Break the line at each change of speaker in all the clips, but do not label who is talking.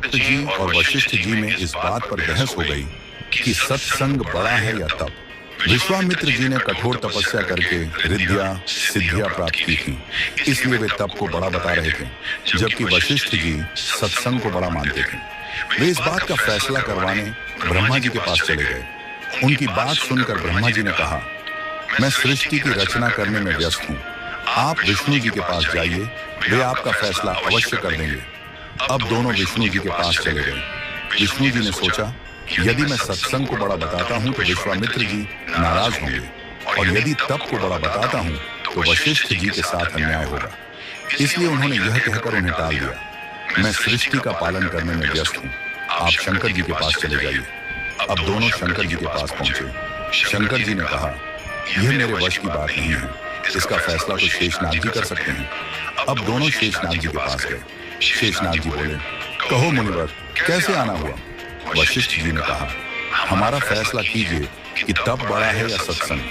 जी और वशिष्ठ जी में इस बात पर बहस हो गई कि सत्संग बड़ा है या तप। विश्वामित्र जी ने कठोर तपस्या करके रिद्धिया सिद्धियां प्राप्त की थी, इसलिए वे तप को बड़ा बता रहे थे, जबकि वशिष्ठ जी सत्संग को बड़ा मानते थे। वे इस बात का फैसला करवाने ब्रह्मा जी के पास चले गए। उनकी बात सुनकर ब्रह्मा जी ने कहा, मैं सृष्टि की रचना करने में व्यस्त हूँ, आप विष्णु जी के पास जाइए, वे आपका फैसला अवश्य कर देंगे। अब दोनों विष्णु जी के पास चले गए। विष्णु जी ने सोचा, यदि मैं सत्संग को बड़ा बताता हूं तो विश्वामित्र जी नाराज होंगे, और यदि तप को बड़ा बताता हूं तो वशिष्ठ जी के साथ अन्याय होगा। इसलिए उन्होंने यह कहकर उन्हें टाल दिया, मैं सृष्टि का पालन करने में व्यस्त हूं, आप शंकर जी के पास चले जाइए। अब दोनों शंकर जी के पास पहुंचे। शंकर जी ने कहा, यह मेरे वश की बात नहीं है, इसका फैसला तो शेषनाग जी कर सकते हैं। अब दोनों शेषनाग जी के पास गए। शेषनाग जी बोले, कहो मुनिवर, कैसे आना हुआ? वशिष्ठ जी ने कहा, हमारा फैसला कीजिए कि तप बड़ा है या सत्संग।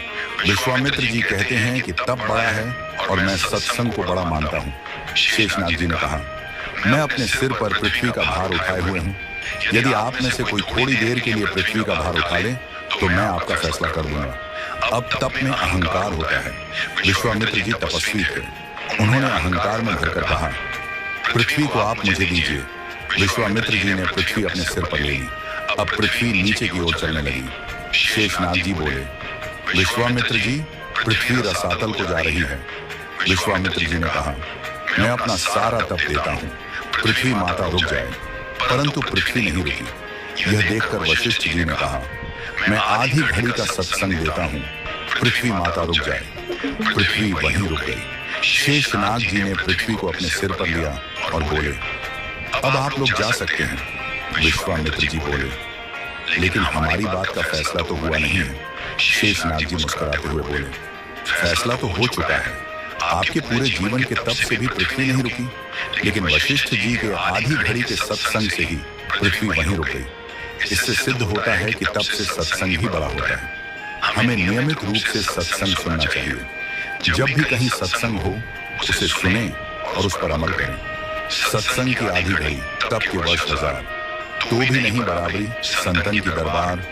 विश्वामित्र जी कहते हैं कि तप बड़ा है और मैं सत्संग को बड़ा मानता हूँ। शेषनाग जी ने कहा, मैं अपने सिर पर पृथ्वी का भार उठाए हुए हूँ, यदि आप में से कोई थोड़ी देर के लिए पृथ्वी का भार उठा ले तो मैं आपका फैसला कर दूंगा। अब तप में अहंकार होता है। विश्वामित्र जी तपस्वी थे, उन्होंने अहंकार में भरकर कहा, पृथ्वी को आप मुझे दीजिए। विश्वामित्र जी ने पृथ्वी अपने सिर पर ले ली। अब पृथ्वी नीचे की ओर चलने लगी। शेषनाग जी बोले, विश्वामित्र जी, पृथ्वी रसातल को जा रही है। विश्वामित्र जी ने कहा, मैं अपना सारा तप देता हूँ, पृथ्वी माता रुक जाए, परंतु पृथ्वी नहीं रुकी। यह देखकर वशिष्ठ जी ने कहा, मैं आधी घड़ी का सत्संग देता हूँ, पृथ्वी माता रुक जाए। पृथ्वी वहीं रुक गई। शेषनाग जी ने पृथ्वी को अपने सिर पर लिया और बोले, अब आप लोग जा सकते हैं। विश्वामित्र जी बोले, लेकिन हमारी बात का फैसला तो हुआ नहीं है। शेषनाग जी मुस्कुराते हुए बोले, फैसला तो हो चुका है, आपके पूरे जीवन के तप से भी पृथ्वी नहीं रुकी, लेकिन वशिष्ठ जी के आधी घड़ी के सत्संग से ही पृथ्वी वहीं रुक गई। इससे सिद्ध होता है कि तप से सत्संग ही बड़ा होता है। हमें नियमित रूप से सत्संग सुनना चाहिए। जब भी कहीं सत्संग हो, उसे सुने और उस पर अमल करें। सत्संग की आधी घड़ी, तप के वर्ष 1000, तो भी नहीं बराबरी संतन की दरबार